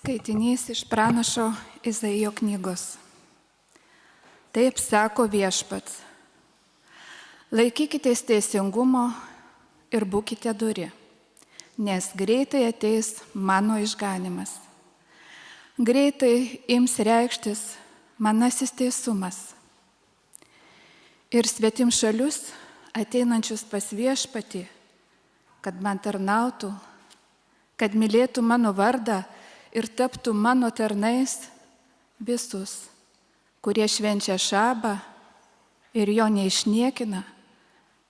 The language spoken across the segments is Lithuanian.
Skaitinys iš pranašo Izaijo knygos. Taip sako Viešpats: laikykitės teisingumo ir būkite dori, nes greitai ateis mano išganimas. Greitai ims reikštis manasis teisumas. Ir svetimšalius ateinančius pas Viešpatį, kad man tarnautų, kad mylėtų mano vardą ir taptų mano tarnais, visus, kurie švenčia šabą ir jo neišniekina,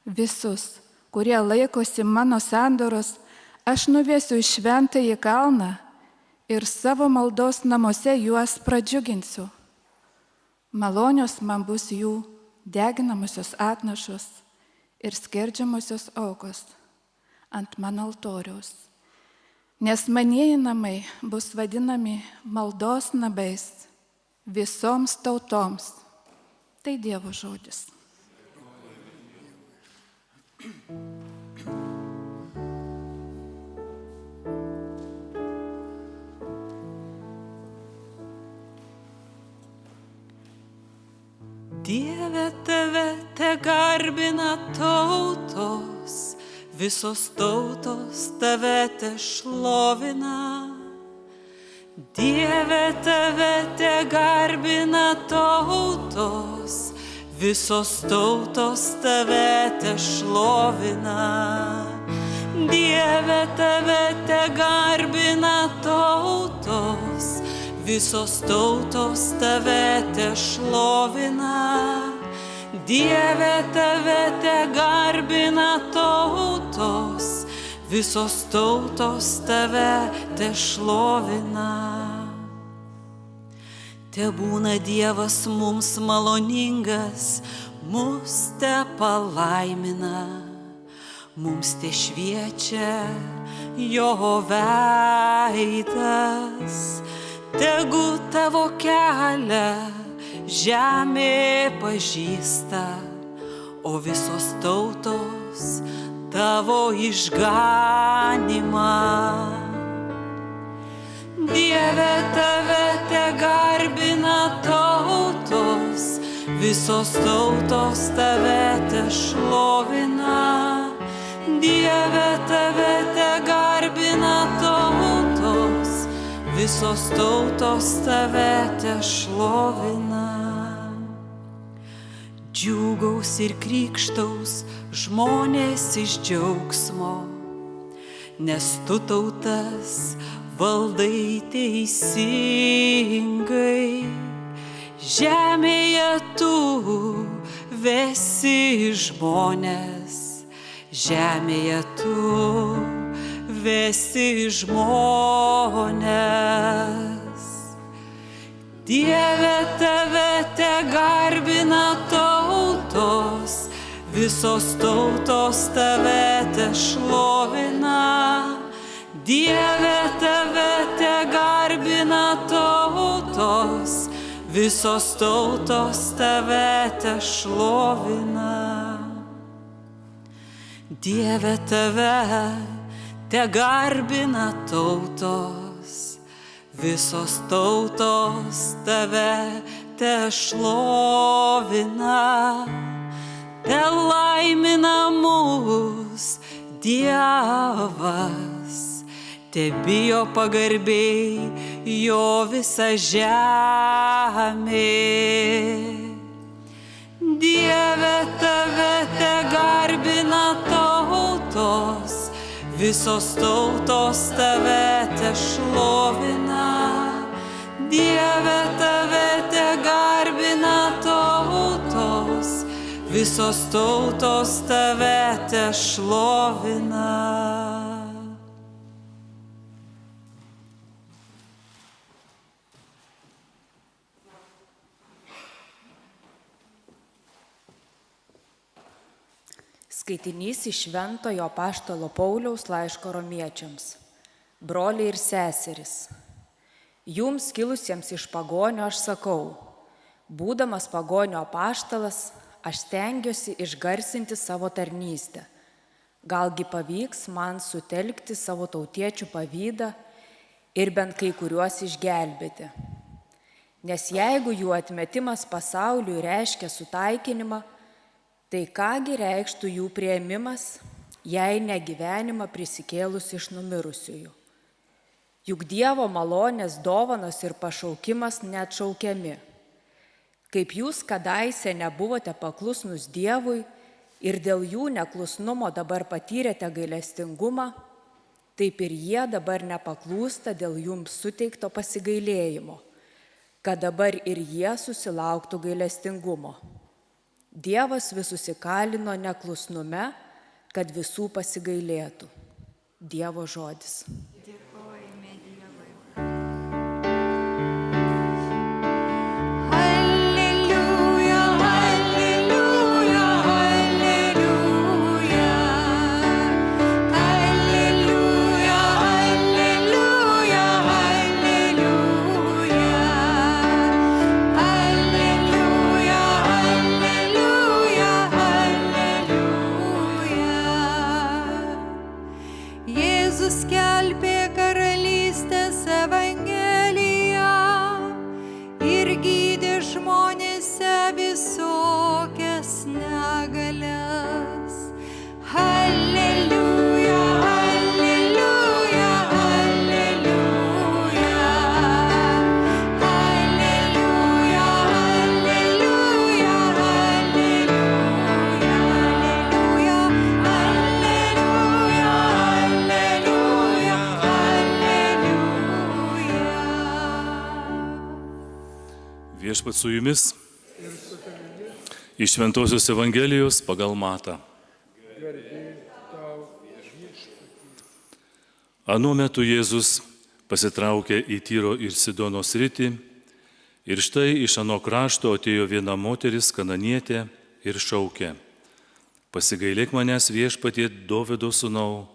visus, kurie laikosi mano sandoros, aš nuvesiu į šventąjį kalną ir savo maldos namuose juos pradžiuginsiu. Malonios man bus jų deginamosios atnašos ir skerdžiamosios aukos ant mano altoriaus. Nes manieji namai bus vadinami maldos namais visoms tautoms. Tai Dievo žodis. Dieve, tave tegarbina tautos, visos tautos tave tešlovina. Dieve, tave tegarbina tautos, visos tautos tave tešlovina. Dieve, tave tegarbina tautos, visos tautos tave tešlovina. Dieve, tave tegarbina tautos, visos tautos tave tešlovina. Tebūna Dievas mums maloningas, mus te palaimina, mums te šviečia jo veidas. Tegu tavo kelią žemė pažįsta, o visos tautos tavo išganimą. Dieve, tave tegarbina tautos, visos tautos tave tešlovina. Dieve, tave tegarbina tautos, visos tautos tave tešlovina. Džiūgaus ir krykštaus žmonės iš džiaugsmo, nes tu tautas valdai teisingai. Žemėje tu vesi žmonės, žemėje tu vesi žmonės. Dieve, tave tegarbina tautos, visos tautos tave tešlovina. Dieve, tave tegarbina tautos, visos tautos tave tešlovina. Dieve, tave tegarbina tautos, visos tautos tave tešlovina. Te laimina mus Dievas, te bijo pagarbiai jo visa žemė. Dieve, tave tegarbina tautos, visos tautos tave tešlovina. Dieve, tave tegarbina tautos, visos tautos tave tešlovina. Skaitinys iš Šventojo apaštalo Pauliaus laiško Romiečiams. Broliai ir seserys, jums kilusiems iš pagonio aš sakau, būdamas pagonio apaštalas, aš stengiuosi išgarsinti savo tarnystę, Galgi pavyks man sutelkti savo tautiečių pavydą ir bent kai kuriuos išgelbėti. Nes jeigu jų atmetimas pasauliui reiškia sutaikinimą, tai kągi reikštų jų priėmimas, jei ne gyvenimą prisikėlus iš numirusiųjų. Juk Dievo malonės dovanos ir pašaukimas neatšaukiami. Kaip jūs kadaise nebuvote paklusnus Dievui ir dėl jų neklusnumo dabar patyrėte gailestingumą, taip ir jie dabar nepaklūsta dėl jums suteikto pasigailėjimo, kad dabar ir jie susilauktų gailestingumo. Dievas visus įkalino neklusnume, kad visų pasigailėtų. Dievo žodis. Viešpats su jumis. Iš Šventosios Evangelijos pagal Matą. Anuo metu Jėzus pasitraukė į Tyro ir Sidono sritį ir štai iš ano krašto atėjo viena moteris, kananietė, ir šaukė: Pasigailėk manęs, Viešpatie, Dovydo sūnau,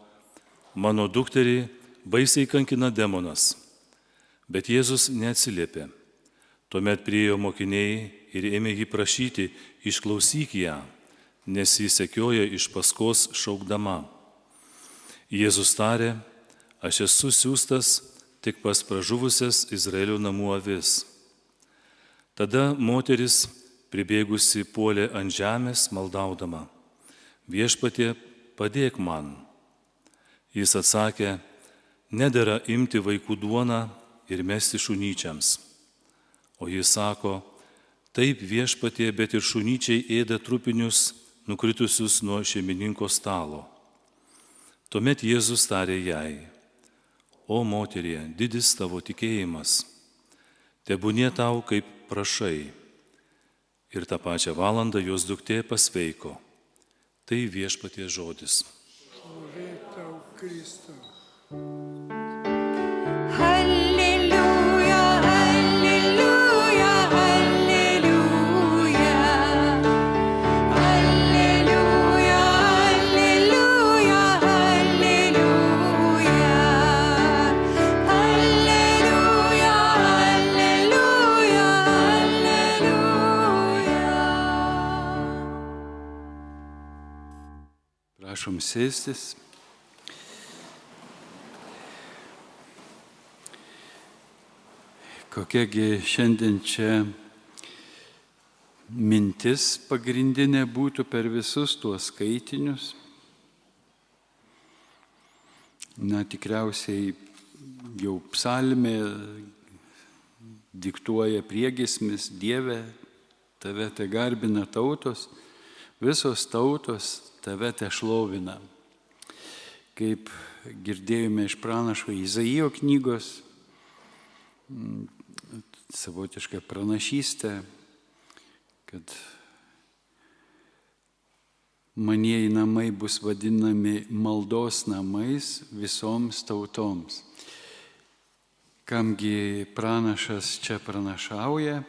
mano dukterį baisiai kankina demonas. Bet Jėzus neatsiliepė. Tuomet priėjo mokiniai ir ėmė jį prašyti: Išklausyk ją, nes jis sekioja iš paskos šaukdama. Jėzus tarė: Aš esu siųstas tik pas pražuvusias Izraelio namų avis. Tada moteris pribėgusi puolė ant žemės maldaudama: Viešpatie, padėk man. Jis atsakė: Nedera imti vaikų duoną ir mesti šunyčiams. O jis sako: Taip, Viešpatie, bet ir šunyčiai ėda trupinius nukritusius nuo šeimininko stalo. Tuomet Jėzus tarė jai: O moterie, didis tavo tikėjimas, tebūnie tau kaip prašai. Ir tą pačią valandą jos duktė pasveiko. Tai Viešpatie žodis. Šlovė tau, Kristau. Prašom sėstis. Kokiagi šiandien čia mintis pagrindinė būtų per visus tuos skaitinius? Na, tikriausiai jau psalmė diktuoja priegiesmis: Dieve, tave te garbina tautos, visos tautos tave te šlovina. Kaip girdėjome iš pranašo Izaijo knygos, savotišką pranašystę, kad manieji namai bus vadinami maldos namais visoms tautoms. Kamgi pranašas čia pranašauja?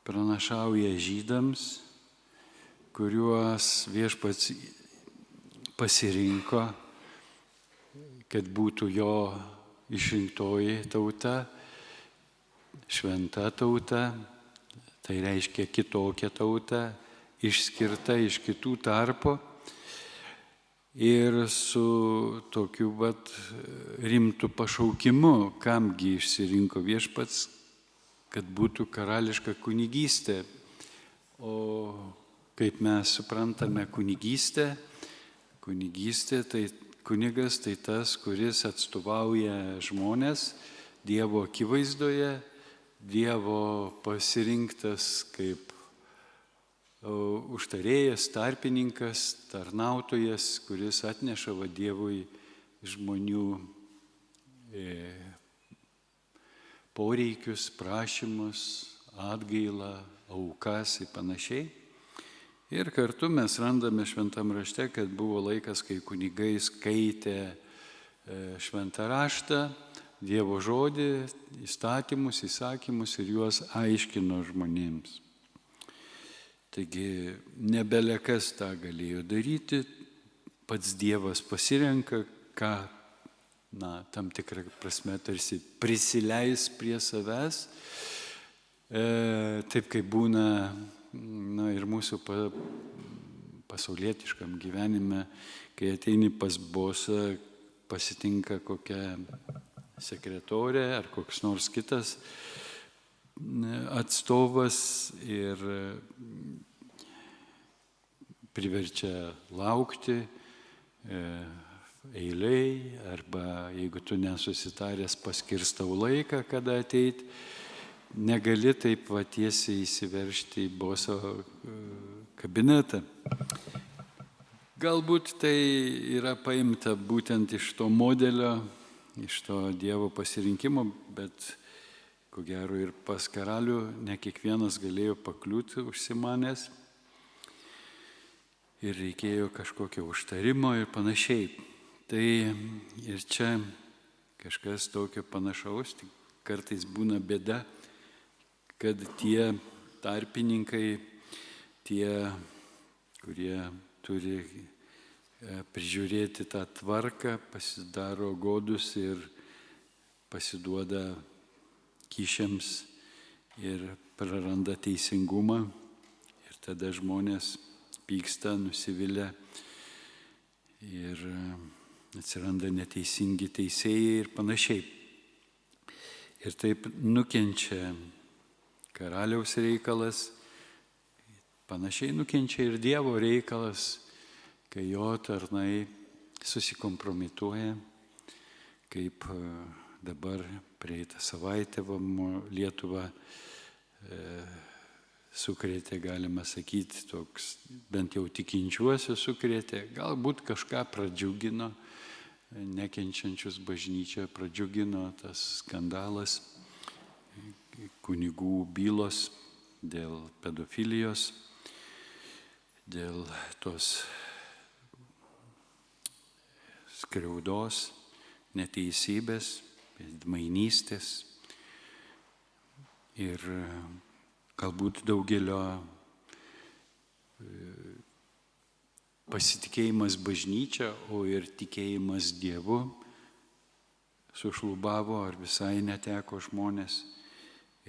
Pranašauja žydams, kuriuos Viešpats pasirinko, kad būtų jo išrinktoji tauta, šventa tauta, tai reiškia kitokia tauta, išskirta iš kitų tarpo. ir su tokiu rimtu pašaukimu, kamgi išsirinko viešpats, kad būtų karališka kunigystė. O kaip mes suprantame kunigystę, tai kunigas tai tas, kuris atstovauja žmonės Dievo akivaizdoje, Dievo pasirinktas kaip užtarėjas, tarpininkas, tarnautojas, kuris atneša Dievui žmonių poreikius, prašymus, atgailą, aukas ir panašiai. Ir kartu mes randame šventam rašte, kad buvo laikas, kai kunigai skaitė šventą raštą, Dievo žodį, įstatymus, įsakymus ir juos aiškino žmonėms. Taigi nebelekas tą galėjo daryti, pats Dievas pasirenka, ką, tam tikrą prasme tarsi prisileis prie savęs, taip kaip būna ir mūsų pasaulietiškam gyvenime, kai ateini pas bosą, pasitinka kokią sekretorė ar koks nors kitas atstovas ir priverčia laukti eiliai, arba jeigu tu nesusitaręs paskirstau laiką, kada ateit, negali taip tiesiai įsiveržti į boso kabinetą. Galbūt tai yra paimta būtent iš to modelio, iš to Dievo pasirinkimo, bet ko gero ir pas karalių ne kiekvienas galėjo pakliūti užsimanęs ir reikėjo kažkokio užtarimo ir panašiai. Tai ir čia kažkas tokio panašaus, tik kartais būna bėda, kad tie tarpininkai, tie, kurie turi prižiūrėti tą tvarką, pasidaro godus ir pasiduoda kyšiams ir praranda teisingumą. Ir tada žmonės pyksta, nusivilia ir atsiranda neteisingi teisėjai ir panašiai. Ir taip nukenčia karaliaus reikalas, panašiai nukenčia ir Dievo reikalas, kai jo tarnai susikompromituoja, kaip dabar praeitą savaitę Lietuva sukrėtė, galima sakyti, toks bent jau tikinčiuosius sukrėtė, galbūt kažką pradžiugino, nekenčiančius bažnyčią pradžiugino tas skandalas, kunigų bylos dėl pedofilijos, dėl tos skriaudos, neteisybės, mainystės ir galbūt daugelio pasitikėjimas bažnyčia, o ir tikėjimas Dievu sušlubavo ar visai neteko žmonės.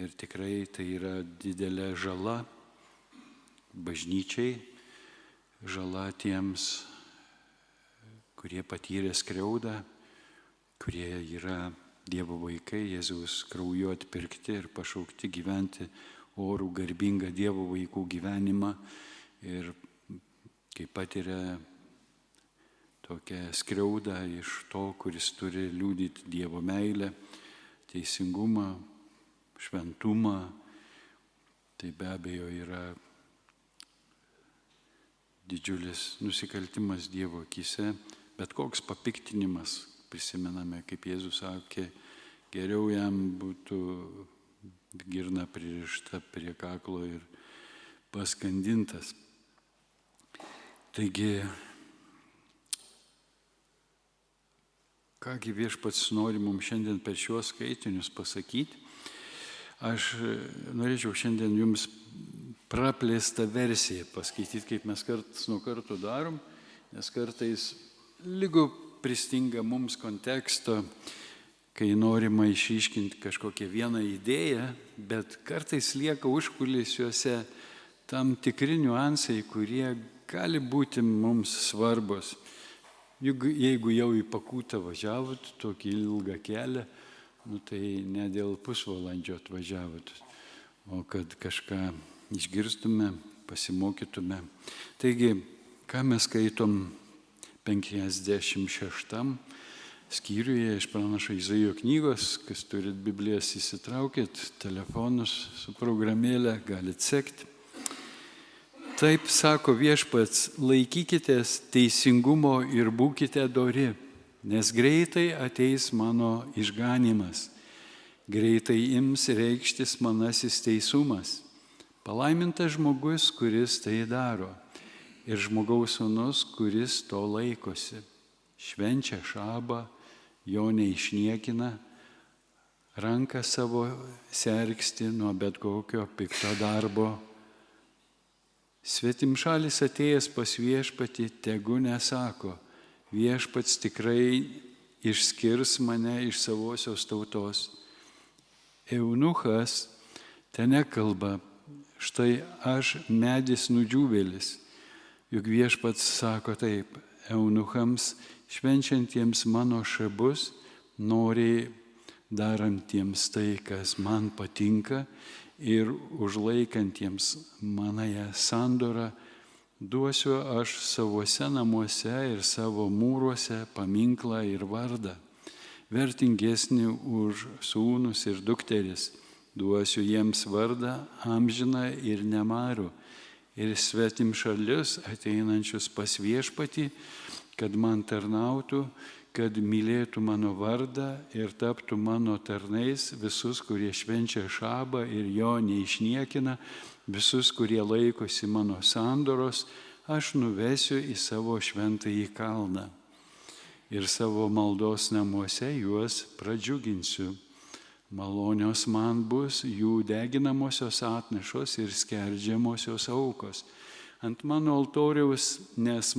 Ir tikrai tai yra didelė žala bažnyčiai, žala tiems, kurie patyrė skriaudą, kurie yra Dievo vaikai, Jėzaus krauju atpirkti ir pašaukti gyventi orų garbingą Dievo vaikų gyvenimą ir kai patiria tokią skriaudą iš to, kuris turi liudyti Dievo meilę, teisingumą, šventumą, tai be abejo yra didžiulis nusikaltimas Dievo akyse, bet koks papiktinimas, prisimename, kaip Jėzus sakė, geriau jam būtų girna pririšta prie kaklo ir paskandintas. Taigi, kągi viešpats nori mums šiandien per šiuos skaitinius pasakyti, aš norėčiau šiandien jums praplėstą versiją paskaityti, kaip mes kartas nuo karto darom, nes kartais lygu pristinga mums konteksto, kai norima išryškinti kažkokią vieną idėją, bet kartais lieka užkulisiuose tam tikri niuansai, kurie gali būti mums svarbus. Juk jeigu jau į Pakutą važiavot, tokį ilgą kelią, tai ne dėl pusvalandžio atvažiavot, o kad kažką išgirstume, pasimokytume. Taigi, ką mes skaitom 56 skyriuje iš pranašo Izaijo knygos, kas turit Biblijas įsitraukit, telefonus su programėlė, galit sekti. Taip sako Viešpats, laikykitės teisingumo ir būkite dori, nes greitai ateis mano išganymas, greitai ims reikštis manasis teisumas. Palaimintas žmogus, kuris tai daro, ir žmogaus sūnus, kuris to laikosi. Švenčia šabą, jo neišniekina, ranką savo sergsti nuo bet kokio pikto darbo. Svetimšalis atėjęs pas Viešpatį, tegu nesako, Viešpats tikrai išskirs mane iš savosios tautos. Eunuchas ten nekalba, štai aš medis nudžiūvėlis. Juk Viešpats sako taip, eunuchams, švenčiantiems mano šabus, noriai darantiems tai, kas man patinka, ir užlaikantiems manąją sandorą, duosiu aš savuose namuose ir savo mūruose paminklą ir vardą, vertingesnį už sūnus ir dukteris. Duosiu jiems vardą amžiną ir nemarų, ir svetimšalius ateinančius pas Viešpatį, kad man tarnautų, kad mylėtų mano vardą ir taptų mano tarnais, visus, kurie švenčia šabą ir jo neišniekina, visus, kurie laikosi mano sandoros, aš nuvesiu į savo šventąjį kalną ir savo maldos namuose juos pradžiuginsiu. Malonios man bus jų deginamosios atnešos ir skerdžiamosios aukos ant mano altoriaus, nes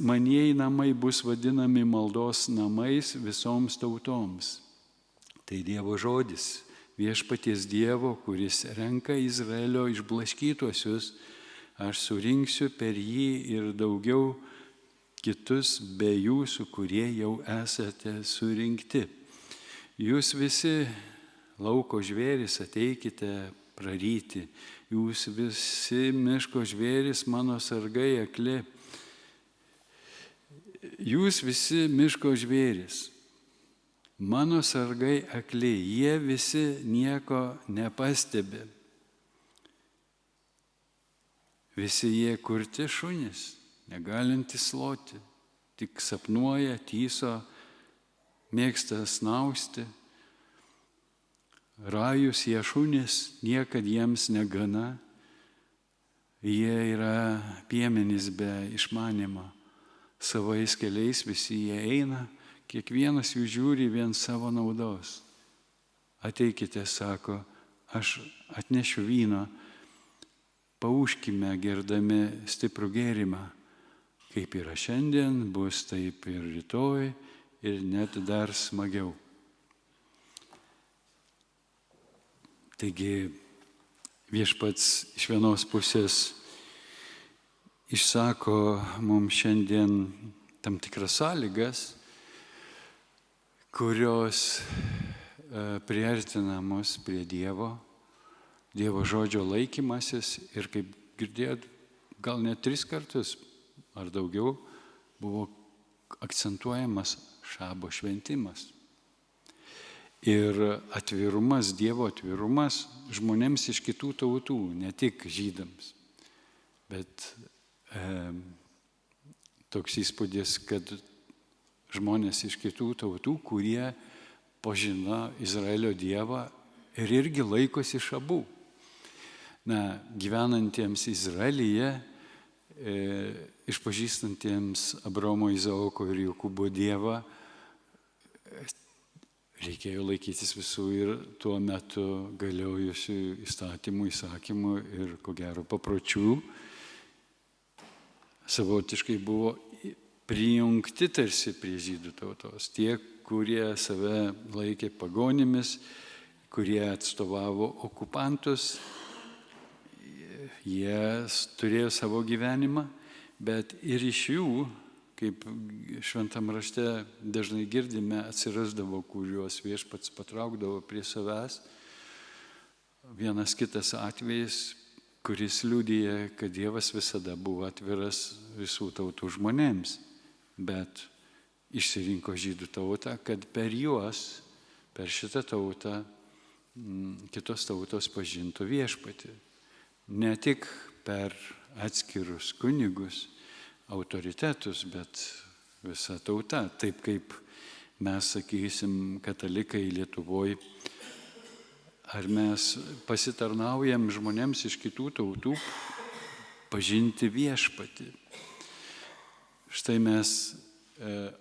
manieji namai bus vadinami maldos namais visoms tautoms. Tai Dievo žodis, Viešpaties Dievo, kuris renka Izraelio išblaškytuosius, aš surinksiu per jį ir daugiau kitus be jūsų, kurie jau esate surinkti. Jūs visi lauko žvėris ateikite praryti, jūs visi miško žvėris mano sargai akli. Jūs visi miško žvėris, mano sargai akli, jie visi nieko nepastebi. Visi jie kurti šunys, negalintys loti, tik sapnuoja, tyso, mėgsta snausti. Rajus jie šunys, niekad jiems negana, jie yra piemenys be išmanimo. Savais keliais visi jie eina, kiekvienas jų žiūri vien savo naudos. Ateikite, sako, aš atnešiu vyno, pauškime gerdami stiprų gėrimą. Kaip yra šiandien, bus taip ir rytoj, ir net dar smagiau. Taigi Viešpats iš vienos pusės išsako mums šiandien tam tikras sąlygas, kurios priartina mus prie Dievo žodžio laikymasis ir kaip girdėjot, gal net 3 kartus ar daugiau buvo akcentuojamas šabo šventimas. Ir atvirumas, Dievo atvirumas žmonėms iš kitų tautų, ne tik žydams, bet toks įspūdis, kad žmonės iš kitų tautų, kurie pažino Izraelio Dievą ir irgi laikosi šabų. Gyvenantiems Izraelyje, išpažįstantiems Abraomo, Izaoko ir Jokūbo Dievą, reikėjo laikytis visų ir tuo metu galiojusių įstatymų, įsakymų ir ko gero papročių. Savotiškai buvo prijungti tarsi prie žydų tautos. Tie, kurie save laikė pagonimis, kurie atstovavo okupantus, jie turėjo savo gyvenimą, bet ir iš jų, kaip šventam rašte dažnai girdime, atsirasdavo, kuriuos viešpats patraukdavo prie savęs. Vienas kitas atvejis, kuris liudija, kad Dievas visada buvo atviras visų tautų žmonėms, bet išsirinko žydų tautą, kad per juos, per šitą tautą, kitos tautos pažintų viešpatį. Ne tik per atskirus kunigus, autoritetus, bet visa tauta. Taip kaip mes, sakysim, katalikai Lietuvoje, ar mes pasitarnaujam žmonėms iš kitų tautų pažinti viešpatį. Štai mes,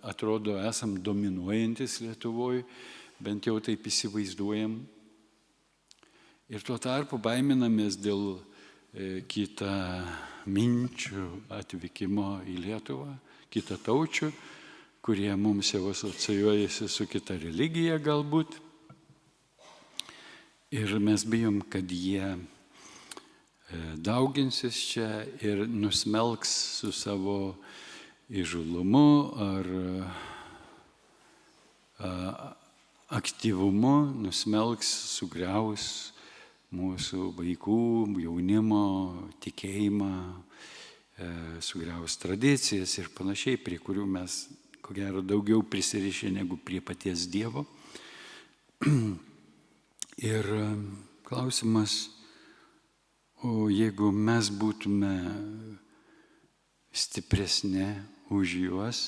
atrodo, esam dominuojantis Lietuvoje, bent jau taip įsivaizduojam. Ir tuo tarpu baiminamės dėl kitą minčių atvykimo į Lietuvą, kitą taučių, kurie mums jau asocijuojasi su kita religija galbūt. Ir mes bijom, kad jie dauginsis čia ir nusmelks su savo įžulumu ar aktyvumu, nusmelks, sugriaus mūsų vaikų, jaunimo tikėjimą, sugriaus tradicijas ir panašiai, prie kurių mes, ko gero, daugiau prisirišę negu prie paties Dievo. Ir klausimas, o jeigu mes būtume stipresni už juos,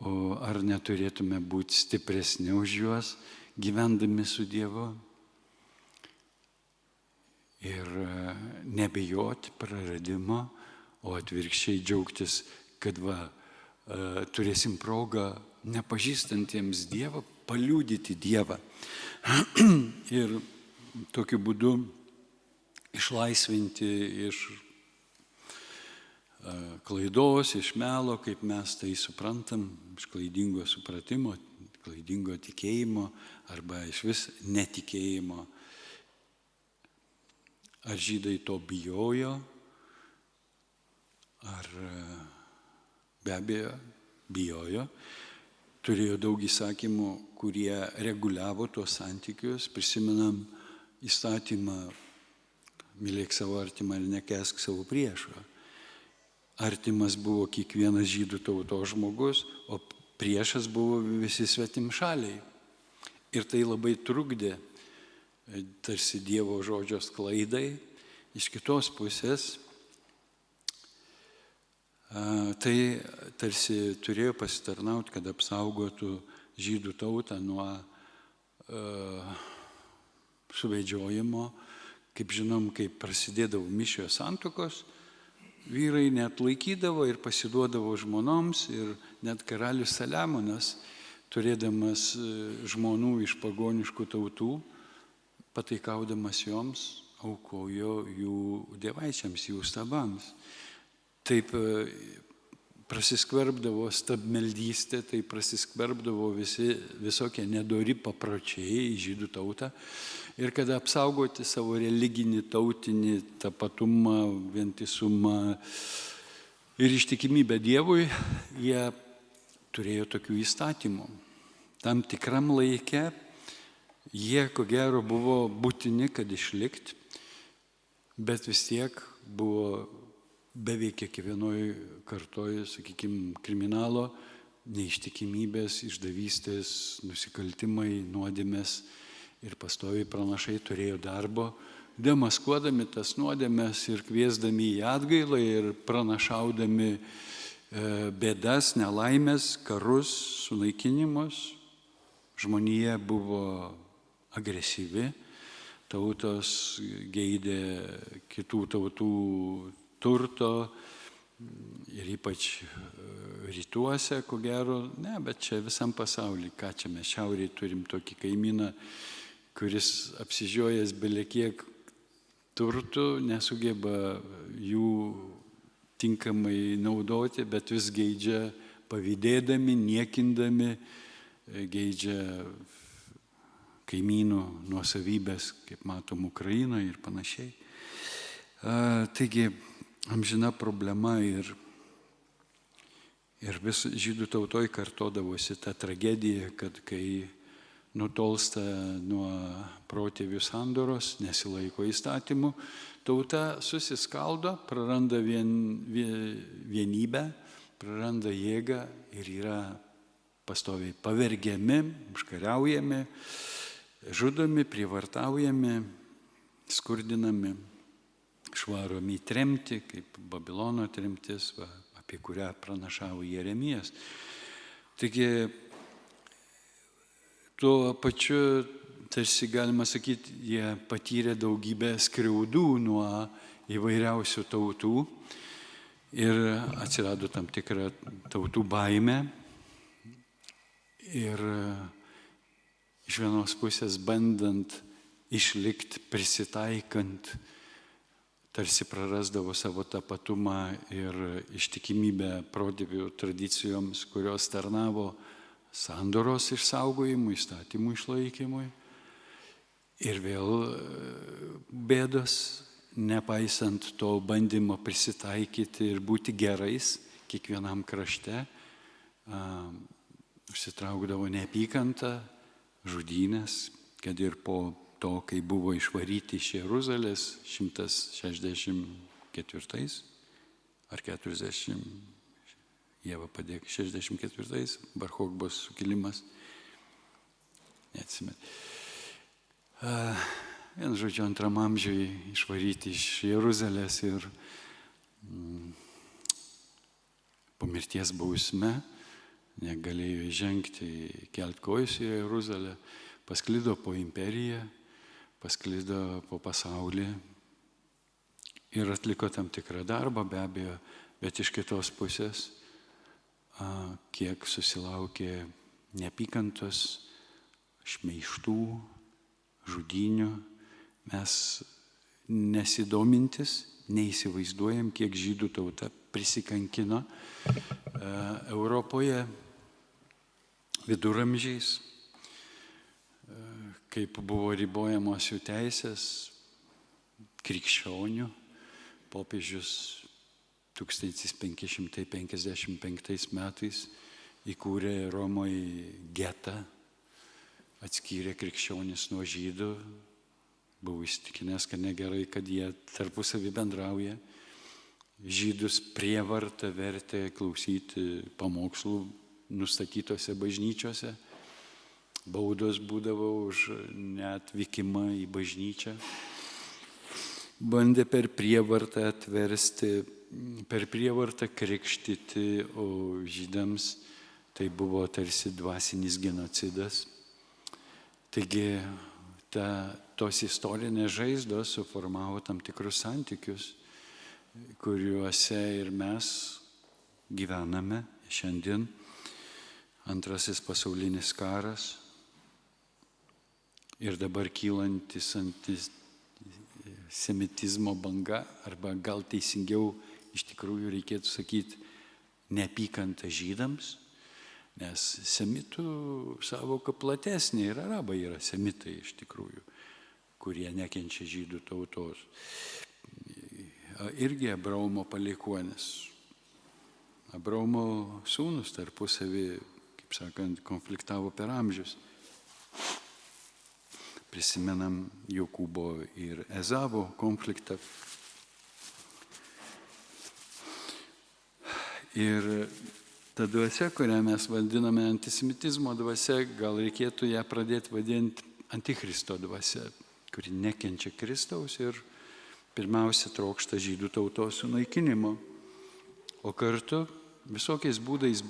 o ar neturėtume būti stipresni už juos, gyvendami su Dievu? Ir nebijoti praradimo, o atvirkščiai džiaugtis, kad turėsim progą nepažįstantiems Dievą, paliudyti Dievą. Ir tokiu būdu išlaisvinti iš klaidos, iš melo, kaip mes tai suprantam, iš klaidingo supratimo, klaidingo tikėjimo arba iš vis netikėjimo. Ar žydai to bijojo, ar be abejo bijojo, turėjo daug įsakymų, kurie reguliavo tuos santykius. Prisimenam įstatymą, mylėk savo artimą ir nekęsk savo priešo. Artimas buvo kiekvienas žydų tautos žmogus, o priešas buvo visi svetimšaliai. Ir tai labai trukdė tarsi Dievo žodžio sklaidai. Iš kitos pusės, tai tarsi turėjo pasitarnauti, kad apsaugotų žydų tautą nuo suvedžiojimo. Kaip žinom, kai prasidėdavo mišios santuokos, vyrai net laikydavo ir pasiduodavo žmonoms, ir net karalius Saliamonas, turėdamas žmonų iš pagoniškų tautų, pataikaudamas joms, aukojo jų dievaičiams, jų stabams. Taip prasiskverbdavo stabmeldystė, taip prasiskverbdavo visokie nedori papročiai į žydų tautą. Ir kad apsaugoti savo religinį, tautinį tapatumą, vientisumą ir ištikimybę Dievui, jie turėjo tokių įstatymų. Tam tikram laike jie, ko gero, buvo būtini, kad išlikti, bet vis tiek buvo beveik kiekvienoj kartoj, sakykime, kriminalo, neištikimybės, išdavystės, nusikaltimai, nuodėmės ir pastoviai pranašai turėjo darbo, demaskuodami tas nuodėmes ir kviesdami į atgailą ir pranašaudami bėdas, nelaimės, karus, sunaikinimus. Žmonija buvo agresyvi, tautos geidė kitų tautų turto ir ypač rytuose, ko gero, ne, bet čia visam pasaulyje, ką čia mes šiaurėje turim tokį kaimyną, kuris apsižiojęs belekiek turtų, nesugeba jų tinkamai naudoti, bet vis geidžia pavydėdami, niekindami, geidžia kaimynų nuosavybės, kaip matom, Ukrainoje ir panašiai. Taigi, amžina problema ir Ir vis žydų tautoj kartodavosi ta tragedija, kad kai nutolsta nuo protėvių sandoros, nesilaiko įstatymų, tauta susiskaldo, praranda vienybę, praranda jėgą ir yra pastoviai pavergiami, užkariaujami, žudomi, prievartaujami, skurdinami, švaromi į tremtį, kaip Babilono tremtis, apie kurią pranašavo Jeremijas. Taigi, tuo pačiu, tarsi galima sakyti, jie patyrė daugybę skriaudų nuo įvairiausių tautų ir atsirado tam tikra tautų baimė. Ir iš vienos pusės bandant išlikti, prisitaikant, tarsi prarasdavo savo tapatumą ir ištikimybę protėvių tradicijoms, kurios tarnavo sandoros išsaugojimui, įstatymų išlaikymui. Ir vėl bėdos, nepaisant to bandymo prisitaikyti ir būti gerais kiekvienam krašte, užsitraukdavo neapykantą, žudynės, kad ir po to, kai buvo išvaryti iš Jeruzalės 164 ar 40, Jėva padėk, 64, Bar Kochbos sukilimas, neatsimenu. Vien žodžiu, antram amžiui išvaryti iš Jeruzalės ir po mirties bausme negalėjo įžengti, kelt kojus į Jeruzalę, pasklido po imperiją, pasklido po pasaulį ir atliko tam tikrą darbą, be abejo, bet iš kitos pusės, kiek susilaukė neapykantos, šmeižtų, žudynių, mes nesidomintis, neįsivaizduojam, kiek žydų tauta prisikankino Europoje viduramžiais, kaip buvo ribojamos jų teisės, krikščionių. Popiežius 1555 metais įkūrė Romoje getą, atskyrė krikščionis nuo žydų, buvo įsitikinęs, kad negerai, kad jie tarpusavį bendrauja. Žydus prievarta vertė klausyti pamokslų nustatytose bažnyčiose. Baudos būdavo už neatvykimą į bažnyčią. Bandė per prievartą atversti, per prievartą krikštyti, o žydams tai buvo tarsi dvasinis genocidas. Taigi tos istorinės žaizdos suformavo tam tikrus santykius, kuriuose ir mes gyvename šiandien. Antrasis pasaulinis karas ir dabar kylantis antisemitizmo banga, arba gal teisingiau iš tikrųjų reikėtų sakyti neapykanta žydams, nes semitų savoka platesnė ir arabai yra semitai iš tikrųjų, kurie nekenčia žydų tautos. Irgi Abraomo palikuonis. Abraomo sūnus tarpusavį, kaip sakant, konfliktavo per amžius. Prisimenam Jokūbo ir Ezavo konfliktą. Ir ta dvasia, kurią mes vadiname antisemitizmo dvasia, gal reikėtų ją pradėti vadinti antichristo dvasia, kuri nekenčia Kristaus ir pirmiausia trokšta žydų tautos sunaikinimo, o kartu visokiais būdais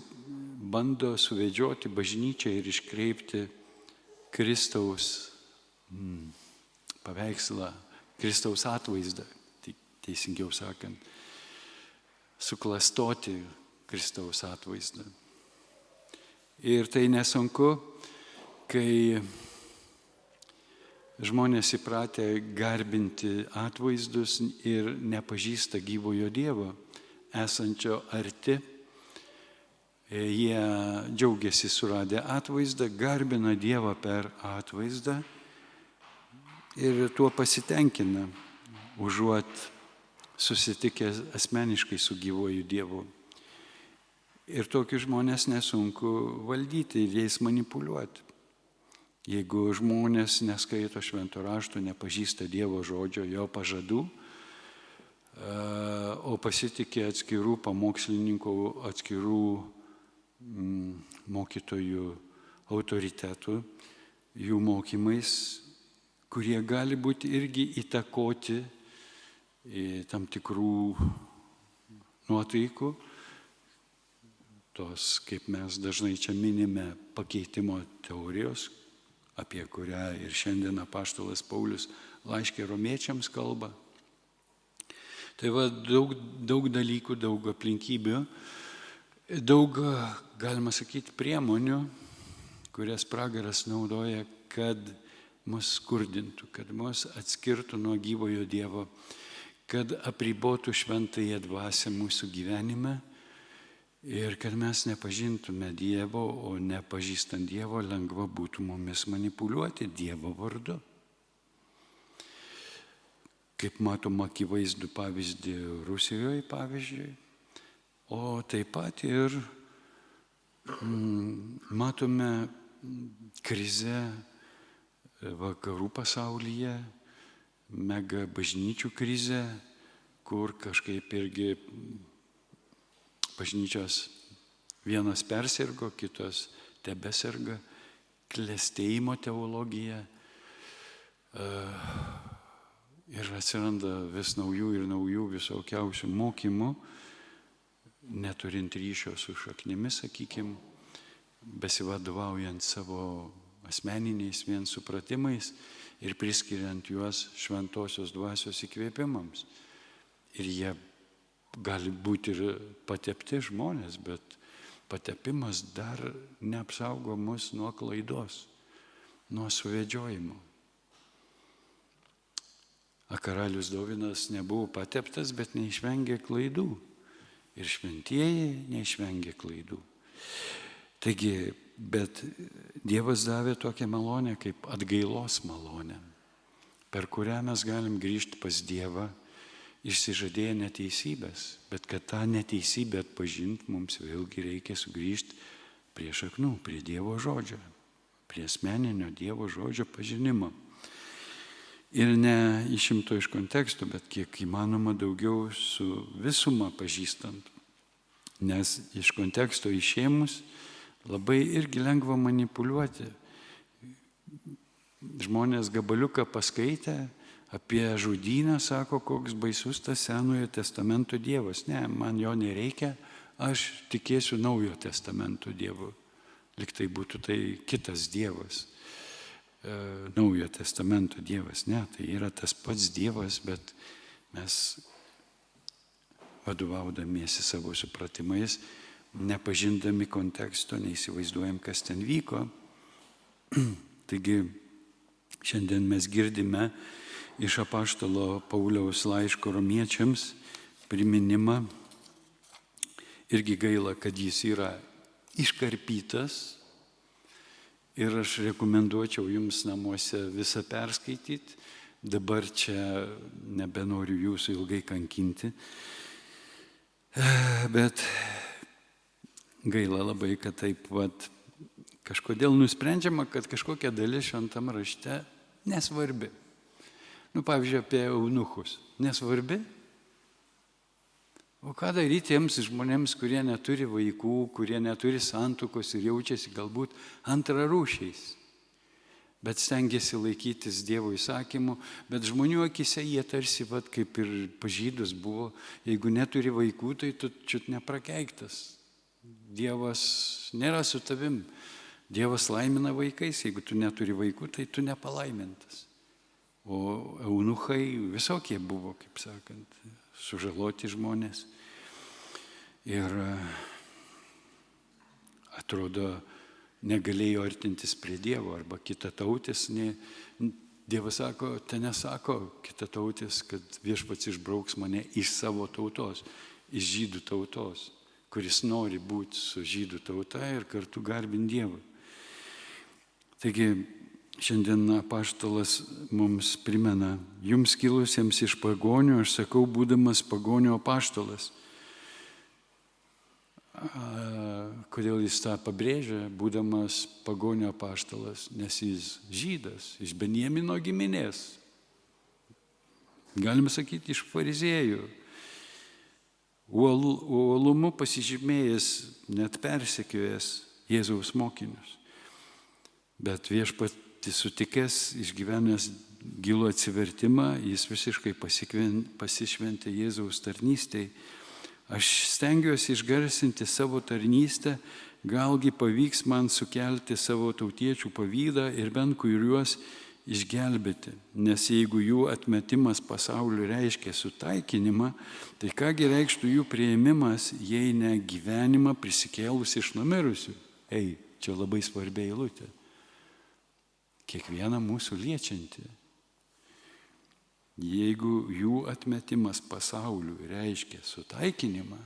bando suvedžioti bažnyčią ir iškreipti Kristaus paveikslą, Kristaus atvaizdą, teisingiau sakant, suklastoti Kristaus atvaizdą. Ir tai nesunku, kai žmonės įpratę garbinti atvaizdus ir nepažįsta gyvojo Dievo, esančio arti. Jie džiaugiasi suradę atvaizdą, garbina Dievą per atvaizdą ir tuo pasitenkina, užuot susitikę asmeniškai su gyvoju Dievu. Ir tokius žmonės nesunku valdyti ir jais manipuliuoti. Jeigu žmonės neskaito švento rašto, nepažįsta Dievo žodžio, jo pažadų, o pasitikė atskirų pamokslininkų, atskirų mokytojų autoritetų, jų mokymais, kurie gali būti irgi įtakoti į tam tikrų nuotaikų, tos, kaip mes dažnai čia minime, pakeitimo teorijos, apie kurią ir šiandien apaštalas Paulius laiške romiečiams kalba. Tai va, daug dalykų, daug aplinkybių, daug, galima sakyti, priemonių, kurias pragaras naudoja, kad mus skurdintų, kad mus atskirtų nuo gyvojo Dievo, kad apribotų šventąją dvasią mūsų gyvenime ir kad mes nepažintume Dievo, o nepažįstant Dievo lengva būtų mumis manipuliuoti Dievo vardu. Kaip matom akivaizdų pavyzdį Rusijoje, pavyzdžiui, o taip pat ir matome krizę vakarų pasaulyje, mega bažnyčių krizę, kur kažkaip irgi bažnyčios vienas persirgo, kitos tebeserga, klestėjimo teologija ir atsiranda vis naujų ir naujų visokiausių mokymų, neturint ryšio su šaknimis, sakykime, besivadovaujant savo asmeniniais vien supratimais ir priskiriant juos šventosios dvasios įkvėpimams. Ir jie gali būti ir patepti žmonės, bet patepimas dar neapsaugo mus nuo klaidos, nuo suvedžiojimo. Karalius Dovydas nebuvo pateptas, bet neišvengė klaidų. Ir šventieji neišvengė klaidų. Taigi, bet Dievas davė tokią malonę kaip atgailos malonę, per kurią mes galim grįžti pas Dievą, išsižadėję neteisybės, bet kad tą neteisybę atpažinti, mums vėlgi reikia sugrįžti prie šaknų, prie Dievo žodžio, prie asmeninio Dievo žodžio pažinimo. Ir ne išimto iš konteksto, bet kiek įmanoma daugiau su visuma pažįstant. Nes iš konteksto išėmus labai irgi lengva manipuliuoti. Žmonės gabaliuką paskaitę apie žudyną, sako, koks baisus tas Senojo testamento Dievas. Ne, man jo nereikia, aš tikėsiu Naujojo testamento Dievu. Lyg tai būtų tai kitas Dievas. Naujojo testamento Dievas. Ne, tai yra tas pats Dievas, bet mes vadovaudamiesi savo supratimais, nepažindami konteksto, neįsivaizduojam, kas ten vyko. Taigi, šiandien mes girdime iš apaštalo Pauliaus laiško romiečiams priminimą. Irgi gaila, kad jis yra iškarpytas. Ir aš rekomenduočiau jums namuose visą perskaityti. Dabar čia nebenoriu jūsų ilgai kankinti. Bet gaila labai, kad taip vat kažkodėl nusprendžiama, kad kažkokia dalis šventam rašte nesvarbi. Pavyzdžiui, apie eunuchus. Nesvarbi? O ką daryti tiems žmonėms, kurie neturi vaikų, kurie neturi santuokos ir jaučiasi galbūt antrarūšiais, bet stengiasi laikytis Dievo įsakymų, bet žmonių akise jie tarsi, kaip ir pažydus buvo, jeigu neturi vaikų, tai tu čiut neprakeiktas. Dievas nėra su tavim. Dievas laimina vaikais, jeigu tu neturi vaikų, tai tu nepalaimintas. O eunuchai visokie buvo, kaip sakant, sužaloti žmonės. Ir atrodo, negalėjo artintis prie Dievo, arba kitatautis. Dievas sako, ten nesako kitatautis, kad viešpats išbrauks mane iš savo tautos, iš žydų tautos, kuris nori būti su žydų tauta ir kartu garbinti Dievą. Taigi, šiandien apaštalas mums primena, jums kilusiems iš pagonių, aš sakau, būdamas pagonio apaštalas. kodėl jis tą pabrėžia, būdamas pagonio apaštalas, nes jis žydas, iš Benjamino giminės. Galime sakyti, iš fariziejų. Uolumu pasižymėjęs, net persekiojęs Jėzaus mokinius. Bet viešpatį sutikęs, išgyvenęs gilų atsivertimą, jis visiškai pasišventė Jėzaus tarnystei. Aš stengiuosi išgarsinti savo tarnystę, galgi pavyks man sukelti savo tautiečių pavydą ir bent kuriuos išgelbėti. Nes jeigu jų atmetimas pasauliu reiškia sutaikinimą, tai kągi reikštų jų priėmimas, jei ne gyvenimą prisikėlus iš numirusių. Čia labai svarbi eilutė. Kiekvieną mūsų liečianti. Jeigu jų atmetimas pasauliu reiškia sutaikinimą,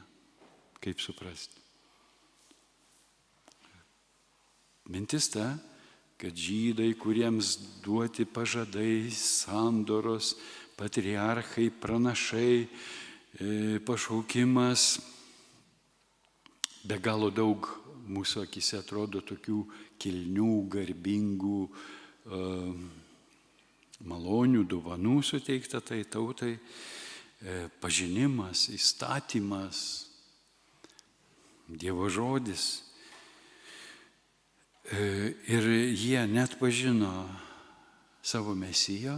kaip suprasti? Mintis ta, kad žydai, kuriems duoti pažadai, sandoros, patriarchai, pranašai, pašaukimas, be galo daug mūsų akise atrodo tokių kilnių, garbingų, malonių, dovanų suteikta tai tautai, pažinimas, įstatymas, Dievo žodis. Ir jie net pažino savo Mesiją,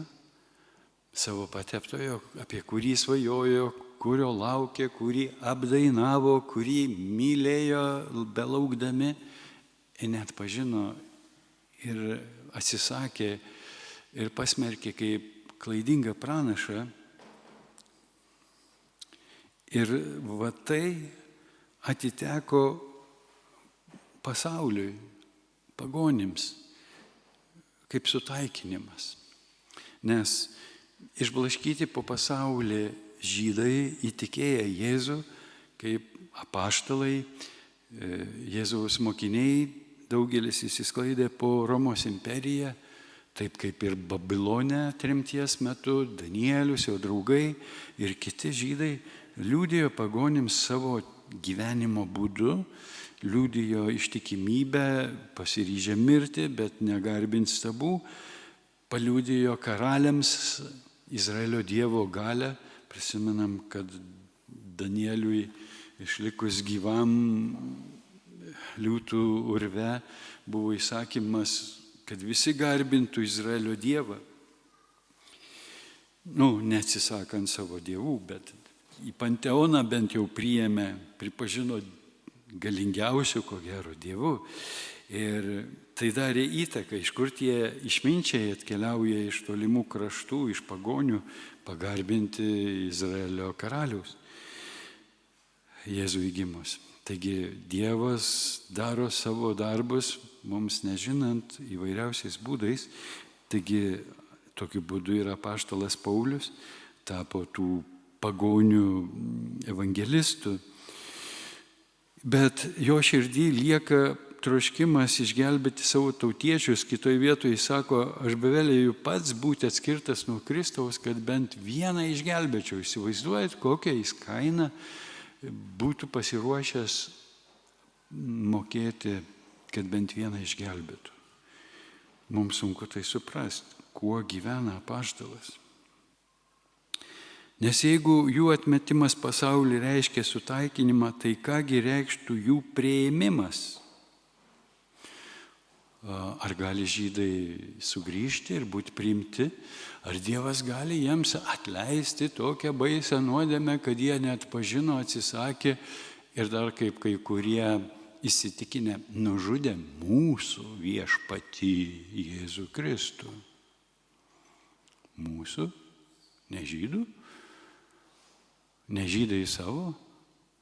savo pateptojo, apie kurį svajojo, kurio laukė, kurį apdainavo, kurį mylėjo belaukdami, ir net pažino ir atsisakė ir pasmerkė kaip klaidingą pranašą. Ir va tai atiteko pasauliui, pagonims, kaip sutaikinimas. Nes išblaškyti po pasaulį žydai įtikėję Jėzų, kaip apaštalai, Jėzaus mokiniai, daugelis įsisklaidė po Romos imperiją, taip kaip ir Babilone tremties metu, Danielius, jo draugai ir kiti žydai liudijo pagonims savo gyvenimo būdu, liudijo ištikimybę, pasiryžę mirti, bet negarbint stabų, paliudijo karaliams Izraelio Dievo galią. Prisimenam, kad Danieliui išlikus gyvam liūtų urve buvo įsakymas, kad visi garbintų Izraelio Dievą. Neatsisakant savo dievų, bet į panteoną bent jau pripažino galingiausių, ko gero, dievų. Ir tai darė įtaką, iš kur tie išminčiai atkeliauja iš tolimų kraštų, iš pagonių, pagarbinti Izraelio karaliaus Jėzui gimus. Taigi Dievas daro savo darbus, mums nežinant, įvairiausiais būdais. Taigi tokiu būdu ir apaštalas Paulius tapo tų pagonių evangelistų. Bet jo širdį lieka troškimas išgelbėti savo tautiečius. Kitoje vietoje jis sako, aš bevelėjau pats būti atskirtas nuo Kristaus, kad bent vieną išgelbėčiau. Įsivaizduojat, kokią jis kainą būtų pasiruošęs mokėti, kad bent vieną išgelbėtų. Mums sunku tai suprasti, kuo gyvena apaštalas. Nes jeigu jų atmetimas pasaulį reiškia sutaikinimą, tai kągi reikštų jų priėmimas? Ar gali žydai sugrįžti ir būti priimti? Ar Dievas gali jiems atleisti tokią baisę nuodėmę, kad jie net pažino, atsisakė ir dar kaip kai kurie įsitikinę nužudė mūsų viešpatį Jėzų Kristų? Mūsų? Ne žydų? Ne žydai savo?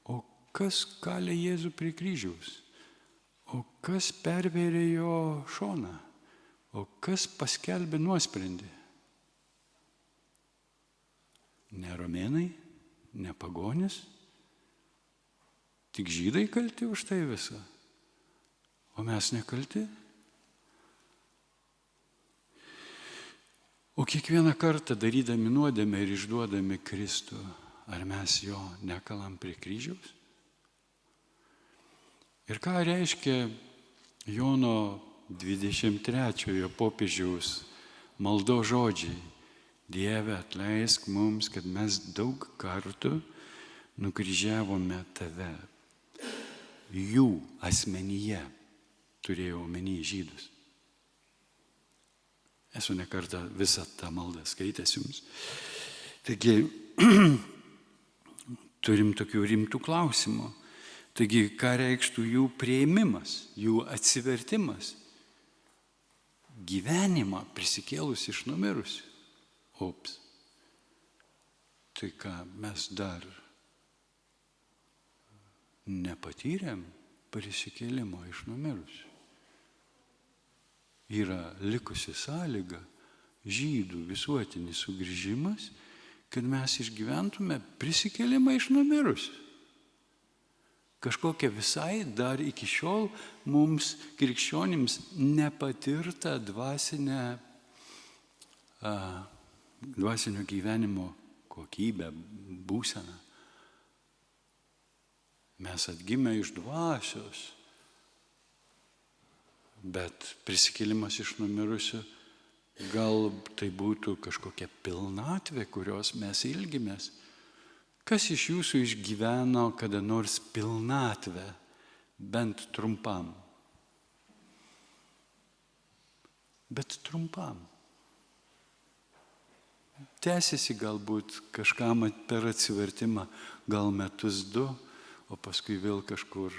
O kas kalė Jėzų prie kryžiaus? O kas pervėrė jo šoną? O kas paskelbė nuosprendį? Ne romėnai, ne pagonis, tik žydai kalti už tai visą. O mes nekalti? O kiekvieną kartą darydami nuodėmę ir išduodami Kristų, ar mes jo nekalam prie kryžiaus? Ir ką reiškia Jono 23 popiežiaus maldo žodžiai? Dieve, atleisk mums, kad mes daug kartų nukryžiavome tave. Jų asmenyje, turėjau omeny žydus. Esu ne kartą visą tą maldą skaitęs jums. Taigi, turim tokių rimtų klausimų. Taigi, ką reikštų jų priėmimas, jų atsivertimas? Gyvenimą prisikėlus iš numirusių. Ops. Tai ką, mes dar nepatyrėm prisikėlimo iš numirusių. Yra likusi sąlyga, žydų visuotinis sugrįžimas, kad mes išgyventume prisikėlimą iš numirusių. Kažkokia visai dar iki šiol mums krikščionims nepatirta dvasinio gyvenimo kokybė, būsena. Mes atgimę iš dvasios, bet prisikėlimas iš numirusių, gal tai būtų kažkokia pilnatvė, kurios mes ilgimės. Kas iš jūsų išgyveno kada nors pilnatvę, bent trumpam? Bet trumpam. Tęsiasi galbūt kažkam per atsivertimą, gal metus du, o paskui vėl kažkur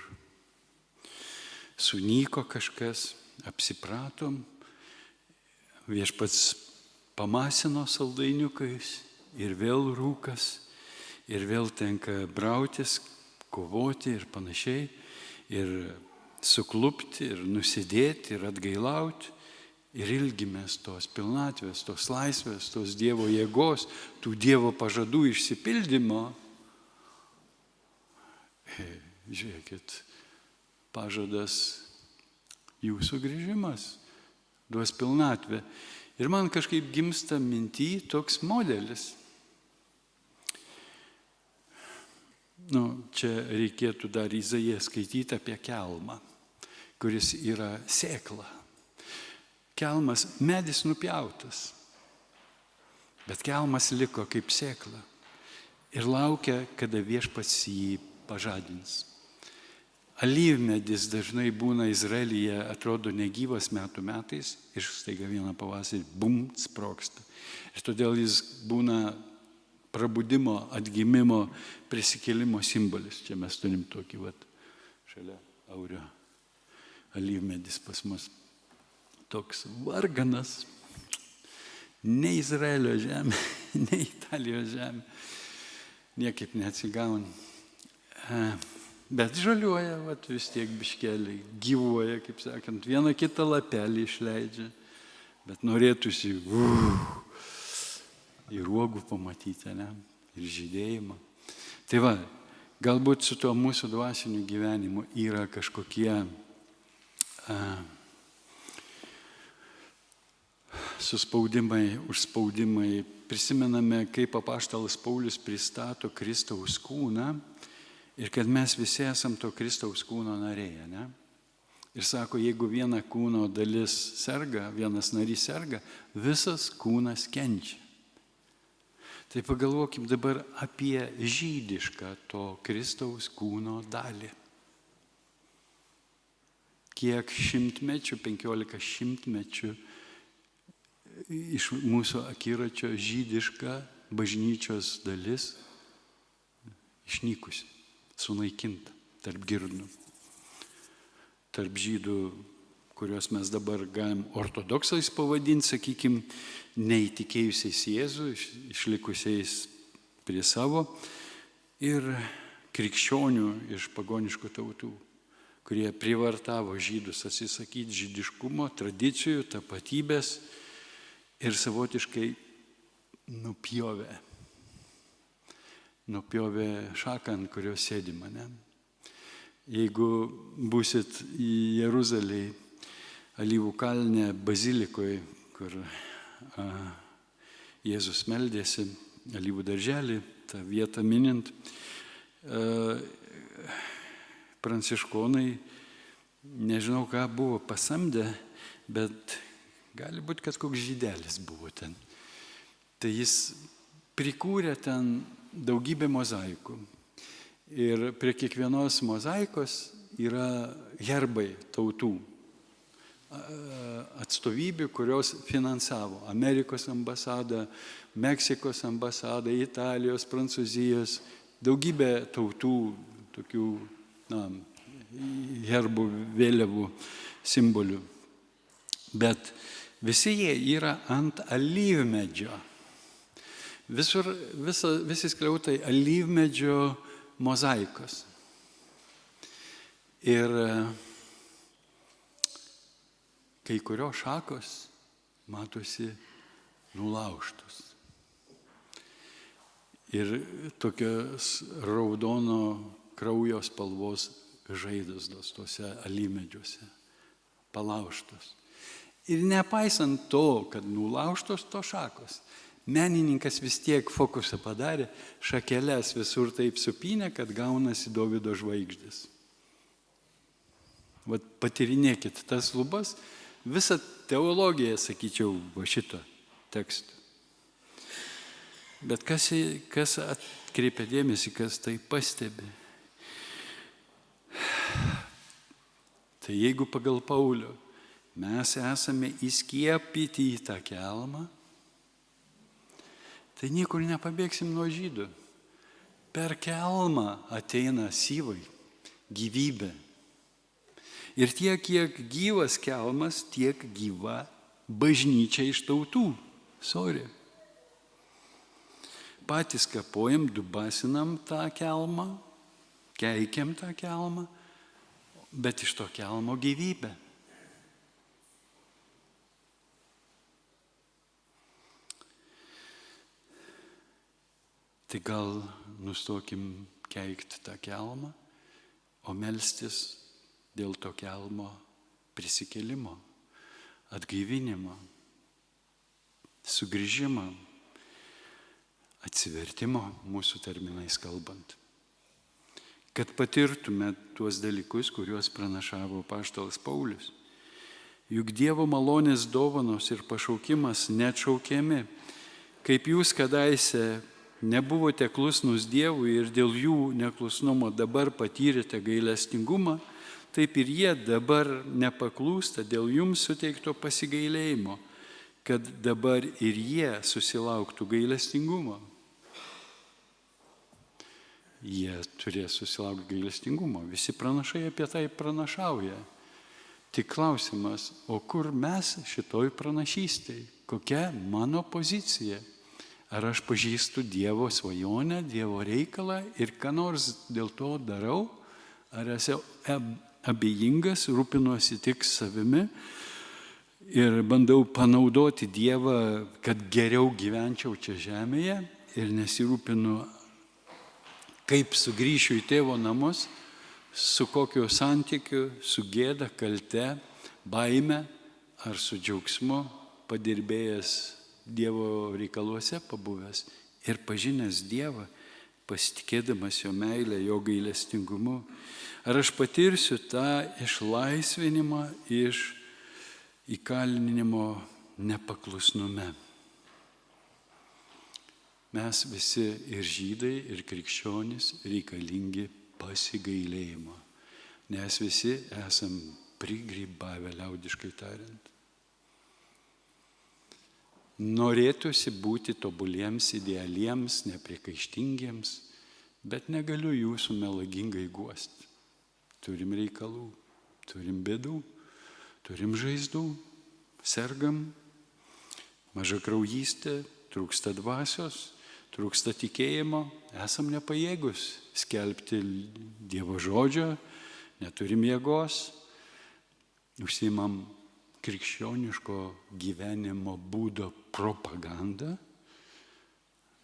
sunyko kažkas, apsipratom, viešpats pamasino saldainiukais ir vėl rūkas, ir vėl tenka brautis, kovoti ir panašiai, ir suklupti, ir nusidėti, ir atgailauti, ir ilgimės tos pilnatvės, tos laisvės, tos Dievo jėgos, tų Dievo pažadų išsipildymo. Žiūrėkit, pažadas jūsų grįžimas duos pilnatvę. Ir man kažkaip gimsta minty toks modelis. Čia reikėtų dar Izaiją skaityti apie kelmą, kuris yra sėkla. Kelmas, medis nupjautas, bet kelmas liko kaip sėkla ir laukia, kada viešpats jį pažadins. Alyvmedis dažnai būna Izraelyje, atrodo negyvas metų metais ir staiga vieną pavasarį, bum, sprogsta. Ir todėl jis būna prabudimo, atgimimo, prisikėlimo simbolis. Čia mes turim tokį, šalia aurio alyvmedis pas mus. Toks varganas, ne Izraelio žemė, ne Italijos žemė, niekaip neatsigauna. Bet žaliuoja, vis tiek biškeliai, gyvuoja, kaip sakant, vieną kitą lapelį išleidžia, bet norėtųsi ir uogų pamatyti, ne? Ir žydėjimą. Tai galbūt su tuo mūsų dvasiniu gyvenimu yra kažkokie suspaudimai, užspaudimai. Prisimename, kaip apaštalas Paulius pristato Kristaus kūną ir kad mes visi esam to Kristaus kūno nariai, ne? Ir sako, jeigu viena kūno dalis serga, vienas narys serga, visas kūnas kenčia. Tai pagalvokim dabar apie žydišką to Kristaus kūno dalį. Kiek šimtmečių, 15 šimtmečių iš mūsų akiračio žydiška bažnyčios dalis išnykusi, sunaikinta tarp girdų. Tarp žydų, kuriuos mes dabar galim ortodoksais pavadinti, sakykim, neįtikėjusiais Jėzų, išlikusiais prie savo, ir krikščionių iš pagoniškų tautų, kurie privartavo žydus atsisakyti žydiškumo, tradicijų, tapatybės ir savotiškai nupjovė šaką, ant kurios sėdi mane. Jeigu būsit į Jeruzalėj, Alyvų kalne, bazilikoje, kur Jėzus meldėsi, Alyvų darželį, tą vietą minint, pranciškonai nežinau, ką buvo pasamdę, bet gali būti, kad koks žydelis buvo ten. Tai jis prikūrė ten daugybę mozaikų. Ir prie kiekvienos mozaikos yra herbai tautų atstovybių, kurios finansavo Amerikos ambasadą, Meksikos ambasadą, Italijos, Prancūzijos, daugybę tautų, tokių herbų, vėliavų, simbolių. Bet visi jie yra ant alyvmedžio. Visi skliautai alyvmedžio mozaikos. Ir kai kurios šakos matosi nulaužtos. Ir tokios raudono kraujo spalvos žaizdos tuose alyvmedžiuose, palaužtos. Ir nepaisant to, kad nulaužtos to šakos, menininkas vis tiek fokusą padarė, šakeles visur taip supynė, kad gaunasi Dovydo žvaigždės. Vat patyrinėkit tas lubas, visą teologiją, sakyčiau, va šito teksto. Bet kas atkreipia dėmesį, kas tai pastebi? Tai jeigu pagal Paulių mes esame įskiepyti į tą kelmą, tai niekur nepabėgsim nuo žydų. Per kelmą ateina syvai, gyvybė. Ir tiek, kiek gyvas kelmas, tiek gyva bažnyčia iš tautų. Sorry. Patys kapojam, dubasinam tą kelmą, keikiam tą kelmą, bet iš to kelmo gyvybė. Tai gal nustokim keikti tą kelmą, o melstis dėl to kelmo prisikėlimo, atgaivinimo, sugrįžimo, atsivertimo mūsų terminais kalbant. Kad patirtume tuos dalykus, kuriuos pranašavo apaštalas Paulius. Juk Dievo malonės dovanos ir pašaukimas neatšaukiami, kaip jūs kadaise nebuvote klusnūs Dievui ir dėl jų neklusnumo dabar patyrėte gailestingumą, taip ir jie dabar nepaklūsta dėl jums suteikto pasigailėjimo, kad dabar ir jie susilauktų gailestingumo. Jie turės susilaukti gailestingumo. Visi pranašai apie tai pranašauja. Tik klausimas, o kur mes šitoj pranašystėj? Kokia mano pozicija? Ar aš pažįstu Dievo svajonę, Dievo reikalą ir ką nors dėl to darau? Ar esu abejingas, rūpinuosi tik savimi ir bandau panaudoti Dievą, kad geriau gyvenčiau čia žemėje ir nesirūpinu, kaip sugrįšiu į tėvo namus, su kokiu santykiu, su gėda, kalte, baime ar su džiaugsmu padirbėjęs Dievo reikaluose pabuvęs ir pažinęs Dievą, pasitikėdamas jo meilę, jo gailestingumu. Ar aš patirsiu tą išlaisvinimą iš įkalinimo nepaklusnume? Mes visi ir žydai, ir krikščionys reikalingi pasigailėjimo, nes visi esam prigrybavę, liaudiškai tariant. Norėtųsi būti tobuliems, idealiems, nepriekaištingiems, bet negaliu jūsų melagingai guosti. Turim reikalų, turim bėdų, turim žaizdų, sergam, mažakraujystė, trūksta dvasios, trūksta tikėjimo, esam nepajėgus skelbti Dievo žodžio, neturim jėgos, užsiimam krikščioniško gyvenimo būdo propagandą,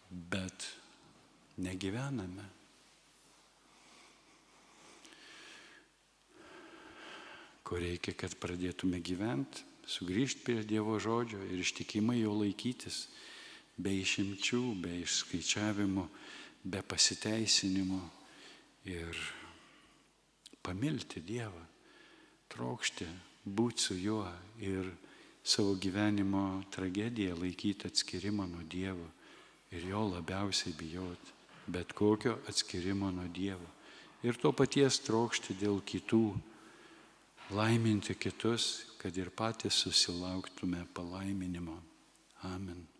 bet negyvename. Ko reikia, kad pradėtume gyventi, sugrįžti prie Dievo žodžio ir ištikimai jo laikytis, be išimčių, be išskaičiavimų, be pasiteisinimų ir pamilti Dievą, trokšti būti su juo ir savo gyvenimo tragediją laikyti atskirimą nuo Dievo ir jo labiausiai bijoti, bet kokio atskirimo nuo Dievo. Ir to paties trokšti dėl kitų, laiminti kitus, kad ir patys susilauktume palaiminimo. Amen.